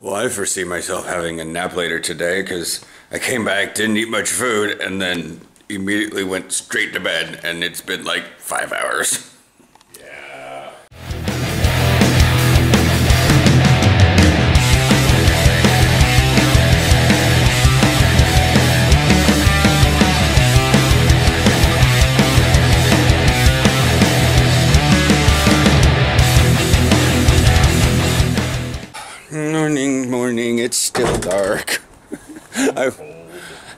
Well, I foresee myself having a nap later today because I came back, didn't eat much food, and then immediately went straight to bed, and it's been like 5 hours. Yeah. Morning, it's still dark.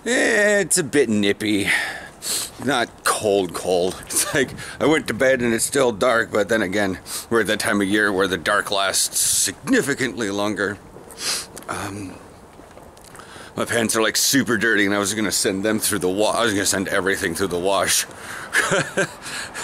It's a bit nippy. Not cold. It's like I went to bed and it's still dark, but then again, we're at that time of year where the dark lasts significantly longer. My pants are like super dirty and I was gonna send them through the wash. I was gonna send everything through the wash.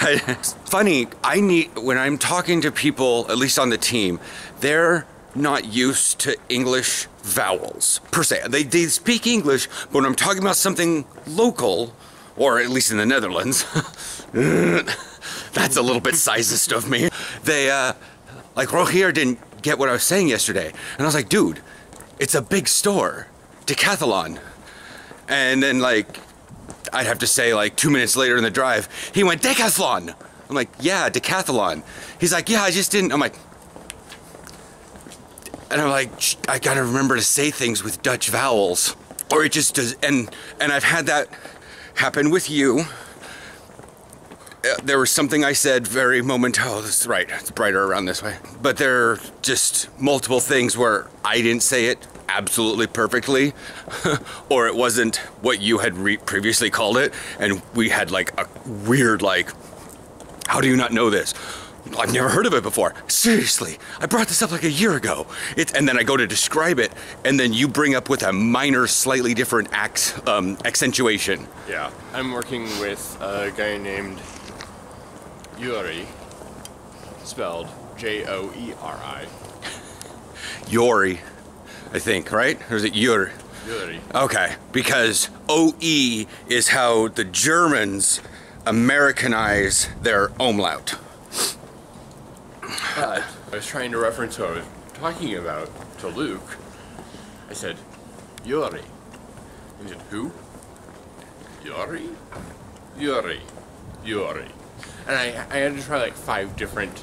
It's funny, when I'm talking to people, at least on the team, they're not used to English vowels per se. They speak English, but when I'm talking about something local, or at least in the Netherlands, that's a little bit sizest of me. They, like Rogier didn't get what I was saying yesterday. And I was like, dude, it's a big store, Decathlon. And then like, I'd have to say like 2 minutes later in the drive, he went, Decathlon. I'm like, yeah, Decathlon. He's like, yeah, I just didn't. I'm like, and I'm like, I gotta remember to say things with Dutch vowels, or it just does. And I've had that happen with you. There was something I said very oh, that's right, it's brighter around this way. But there are just multiple things where I didn't say it absolutely perfectly, or it wasn't what you had previously called it, and we had like a weird like, how do you not know this? I've never heard of it before. Seriously, I brought this up like a year ago. And then I go to describe it, and then you bring up with a minor, slightly different accentuation. Yeah, I'm working with a guy named Yuri, spelled Joeri. Yori, I think, right? Or is it Yuri? Yuri. Okay, because OE is how the Germans Americanize their umlaut. But I was trying to reference what I was talking about to Luke. I said, Yuri. He said, who? Yuri? Yuri. And I had to try like 5 different,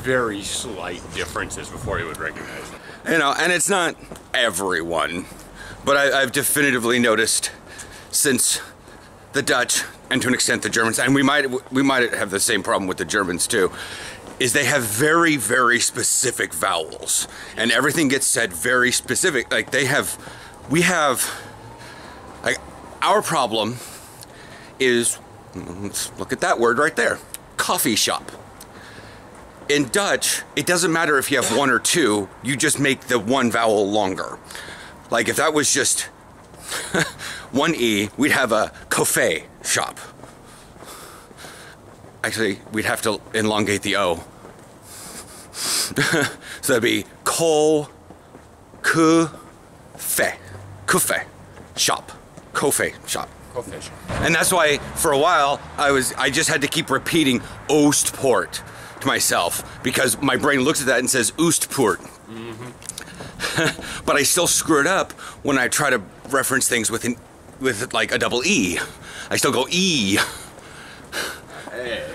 very slight differences before he would recognize them. You know, and it's not everyone, but I've definitively noticed since the Dutch, and to an extent the Germans, and we might have the same problem with the Germans too, is they have very, very specific vowels, and everything gets said very specific. Like we have, like, our problem is, let's look at that word right there, coffee shop. In Dutch, it doesn't matter if you have 1 or 2, you just make the one vowel longer. Like if that was just 1 E, we'd have a cafe shop. Actually, we'd have to elongate the O. So that'd be cafe shop. And that's why for a while I just had to keep repeating Oostpoort to myself because my brain looks at that and says Oostpoort. But I still screw it up when I try to reference things with like a double E. I still go E. Hey.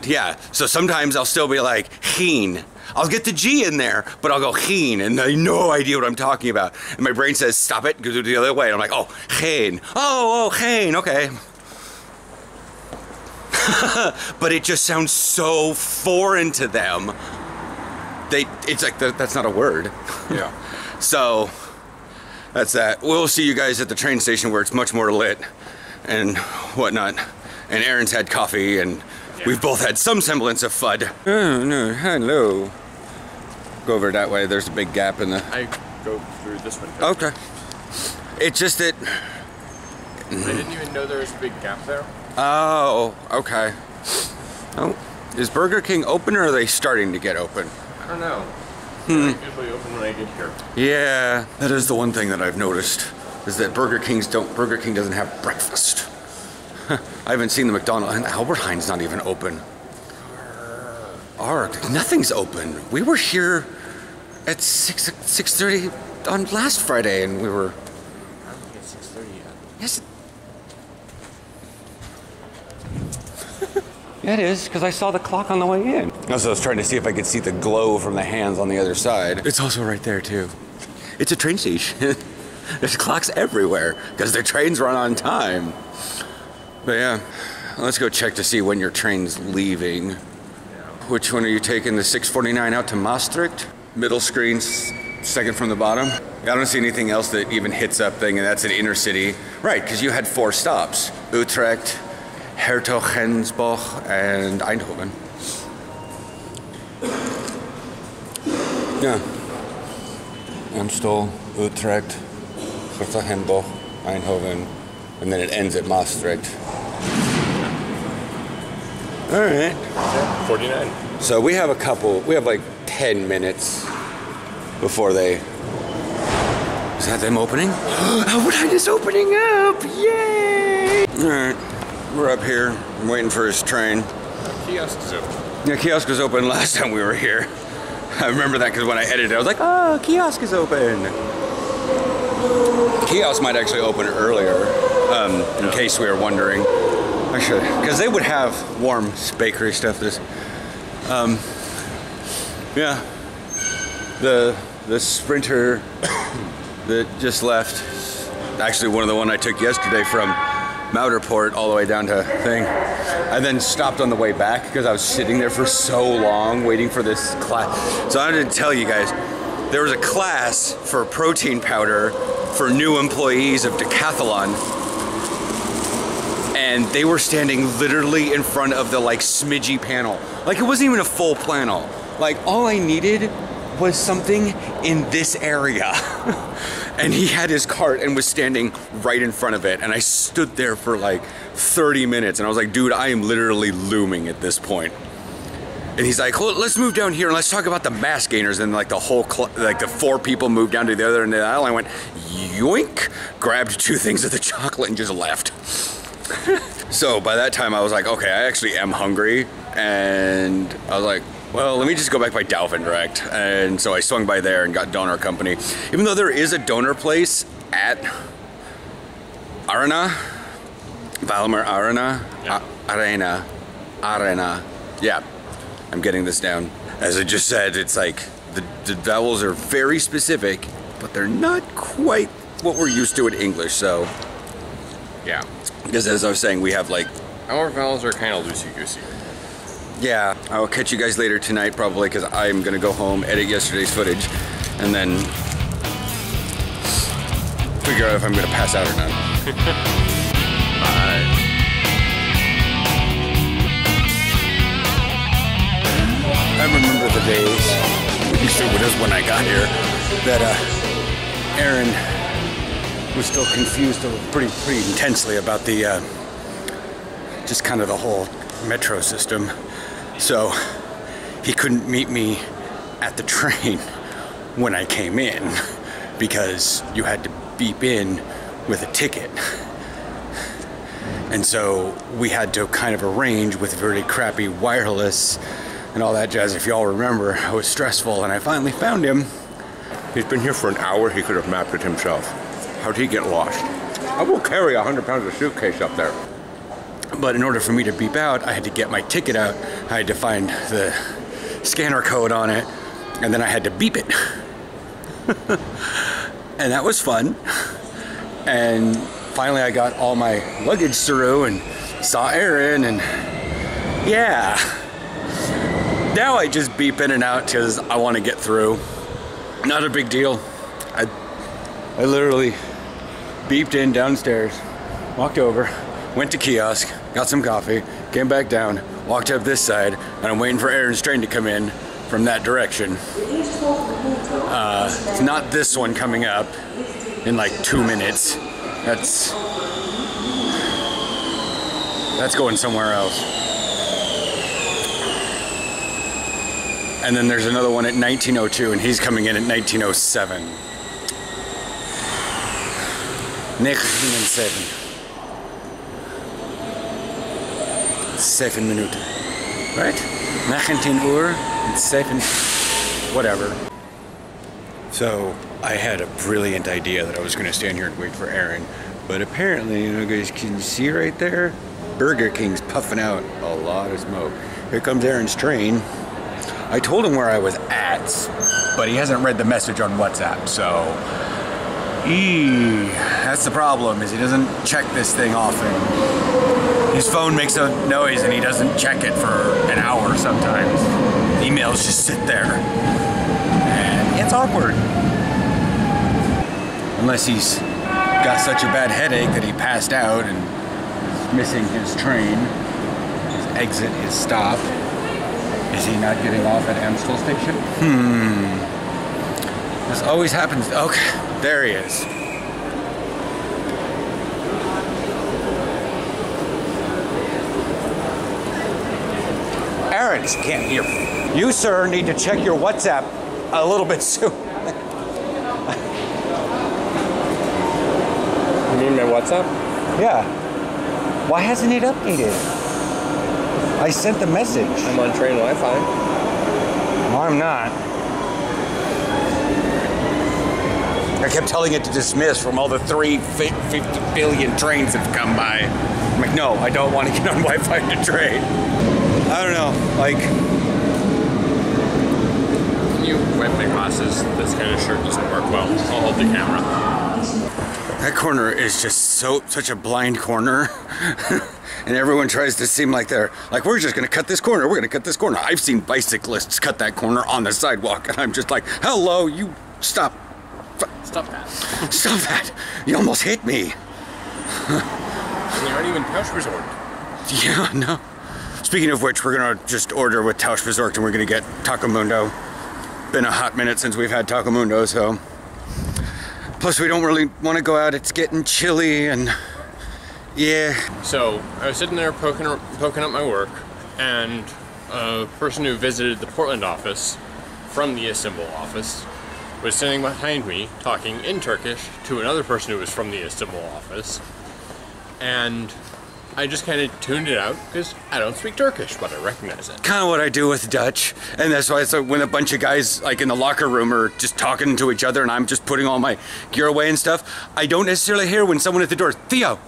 Yeah, so sometimes I'll still be like, heen. I'll get the G in there, but I'll go heen, and I have no idea what I'm talking about. And my brain says, stop it, go the other way. And I'm like, oh, heen. Oh, heen, okay. But it just sounds so foreign to them. It's like, that's not a word. Yeah. So, that's that. We'll see you guys at the train station where it's much more lit and whatnot. And Aaron's had coffee, and we've both had some semblance of FUD. Oh, no, hello. Go over that way. There's a big gap in the... I go through this one. Okay. It's just that... I didn't even know there was a big gap there. Oh, okay. Oh, is Burger King open, or are they starting to get open? I don't know. They're usually open when I get here. Yeah, that is the one thing that I've noticed, is that Burger King doesn't have breakfast. I haven't seen the McDonald's, and Albert Heinz not even open. Nothing's open. We were here at 6:30 on last Friday, and we were. I don't think it's 6:30 yet. Yes. Yeah, it is, because I saw the clock on the way in. Also, I was trying to see if I could see the glow from the hands on the other side. It's also right there, too. It's a train station. There's clocks everywhere, because the trains run on time. But yeah, let's go check to see when your train's leaving. Which one are you taking? The 6:49 out to Maastricht? Middle screen, second from the bottom. I don't see anything else that even hits up thing, and that's an inner city. Right, because you had 4 stops. Utrecht, Hertogenbosch, and Eindhoven. Yeah. Amstel, Utrecht, Hertogenbosch, Eindhoven, and then it ends at Maastricht. All right. 49. So we have like 10 minutes before they... Is that them opening? Albertine is opening up! Yay! All right. We're up here. I'm waiting for his train. Kiosk is open. Yeah, kiosk was open last time we were here. I remember that because when I edited, I was like, oh, kiosk is open. Kiosk might actually open earlier, in case we were wondering. Actually, because they would have warm bakery stuff. Yeah. The Sprinter that just left, actually one of the one I took yesterday from Mouterport all the way down to thing. I then stopped on the way back because I was sitting there for so long waiting for this class. So I wanted to tell you guys, there was a class for protein powder for new employees of Decathlon, and they were standing literally in front of the like smidgy panel. Like it wasn't even a full panel. Like all I needed was something in this area. And he had his cart and was standing right in front of it. And I stood there for like 30 minutes and I was like, dude, I am literally looming at this point. And he's like, well, let's move down here and let's talk about the mass gainers. And like the whole, like the 4 people moved down to the other end of the aisle. I went, yoink, grabbed 2 things of the chocolate and just left. So by that time I was like, okay, I actually am hungry. And I was like, well, let me just go back by Eindhoven direct. And so I swung by there and got Donor Company. Even though there is a donor place at Arena, Valmer Arena, yeah. Arena. Yeah, I'm getting this down. As I just said, it's like the vowels are very specific, but they're not quite what we're used to in English, so. Yeah. Because as I was saying, we have like... Our vowels are kind of loosey-goosey. Yeah, I'll catch you guys later tonight probably because I'm gonna go home, edit yesterday's footage, and then figure out if I'm gonna pass out or not. Bye. I remember the days, at least it was when I got here, that Aaron was still confused pretty intensely about the just kind of the whole metro system. So he couldn't meet me at the train when I came in because you had to beep in with a ticket. And so we had to kind of arrange with really crappy wireless and all that jazz. If y'all remember, it was stressful and I finally found him. He's been here for an hour. He could have mapped it himself. How'd he get lost? I will carry 100 pounds of suitcase up there. But in order for me to beep out, I had to get my ticket out. I had to find the scanner code on it, and then I had to beep it. And that was fun. And finally I got all my luggage through and saw Aaron, and yeah. Now I just beep in and out because I want to get through. Not a big deal. I literally beeped in downstairs, walked over, went to kiosk, got some coffee, came back down, walked up this side, and I'm waiting for Aaron's train to come in from that direction. It's not this one coming up in like 2 minutes. That's going somewhere else. And then there's another one at 1902, and he's coming in at 1907. 1907. 7 minutes, right? 19 uur, 7, whatever. So I had a brilliant idea that I was going to stand here and wait for Aaron, but apparently, you guys can see right there, Burger King's puffing out a lot of smoke. Here comes Aaron's train. I told him where I was at, but he hasn't read the message on WhatsApp, so that's the problem, is he doesn't check this thing often. His phone makes a noise and he doesn't check it for an hour sometimes. Emails just sit there. And it's awkward. Unless he's got such a bad headache that he passed out and is missing his train, his exit, his stop. Is he not getting off at Amstel Station? This always happens. Okay, there he is. Aaron, she can't hear me. You, sir, need to check your WhatsApp a little bit soon. You mean my WhatsApp? Yeah. Why hasn't it updated? I sent the message. I'm on train Wi-Fi. No, I'm not. I kept telling it to dismiss from all the 50 billion trains that have come by. I'm like, no, I don't want to get on Wi-Fi to trade. I don't know, like... Can you wipe my glasses? This kind of shirt doesn't work well. I'll hold the camera. That corner is just such a blind corner. And everyone tries to seem like they're like, we're just gonna cut this corner, we're gonna cut this corner. I've seen bicyclists cut that corner on the sidewalk, and I'm just like, hello, you stop. Stop that. Stop that. You almost hit me. And they aren't even Tausch Resort. Yeah, no. Speaking of which, we're gonna just order with Tausch Resort and we're gonna get Taco Mundo. Been a hot minute since we've had Taco Mundo, so. Plus we don't really want to go out, it's getting chilly and yeah. So I was sitting there poking up my work, and a person who visited the Portland office from the Istanbul office was sitting behind me talking in Turkish to another person who was from the Istanbul office, and I just kind of tuned it out because I don't speak Turkish, but I recognize it. Kind of what I do with Dutch, and that's why it's like when a bunch of guys like in the locker room are just talking to each other and I'm just putting all my gear away and stuff, I don't necessarily hear when someone at the door, Theo,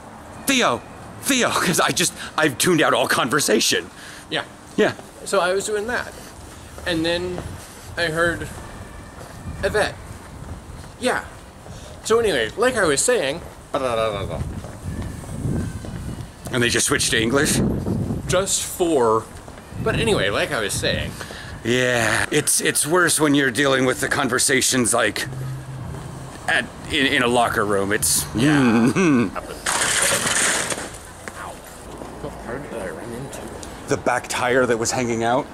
Theo, Theo, because I've tuned out all conversation. Yeah. Yeah. So I was doing that, and then I heard Yvette. Yeah. So anyway, like I was saying, And they just switched to English? just for, but anyway, like I was saying. Yeah, it's worse when you're dealing with the conversations like in a locker room. It's What part did I run into? the back tire that was hanging out.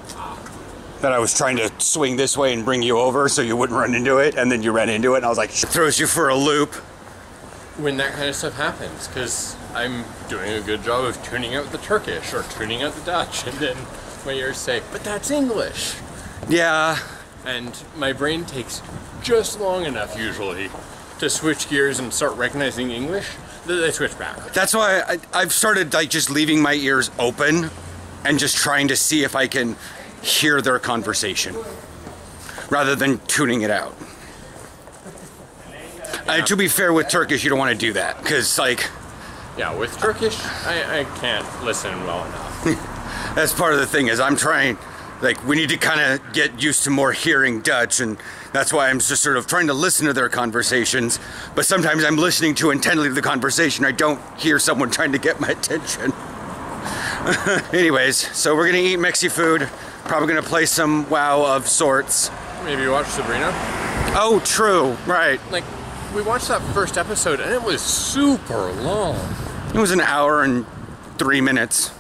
That I was trying to swing this way and bring you over so you wouldn't run into it, and then you ran into it, and I was like, throws you for a loop. When that kind of stuff happens, because I'm doing a good job of tuning out the Turkish or tuning out the Dutch, and then my ears say, but that's English. Yeah. And my brain takes just long enough usually to switch gears and start recognizing English that I switch back. That's why I've started like just leaving my ears open and just trying to see if I can hear their conversation rather than tuning it out. To be fair with Turkish, you don't want to do that because like... Yeah, with Turkish, I can't listen well enough. That's part of the thing is I'm trying, like we need to kind of get used to more hearing Dutch, and that's why I'm just sort of trying to listen to their conversations, but sometimes I'm listening too intently to the conversation. I don't hear someone trying to get my attention. Anyways, so we're gonna eat Mexi food, probably gonna play some WoW of sorts. Maybe watch Sabrina? Oh, true, right. Like, we watched that first episode and it was super long. It was an hour and 3 minutes.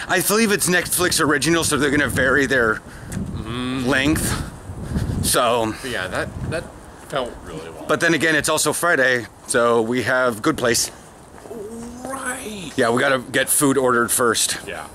I believe it's Netflix original, so they're gonna vary their length. So. But yeah, that felt really long. But then again, it's also Friday, so we have Good Place. Right. Yeah, we gotta get food ordered first. Yeah.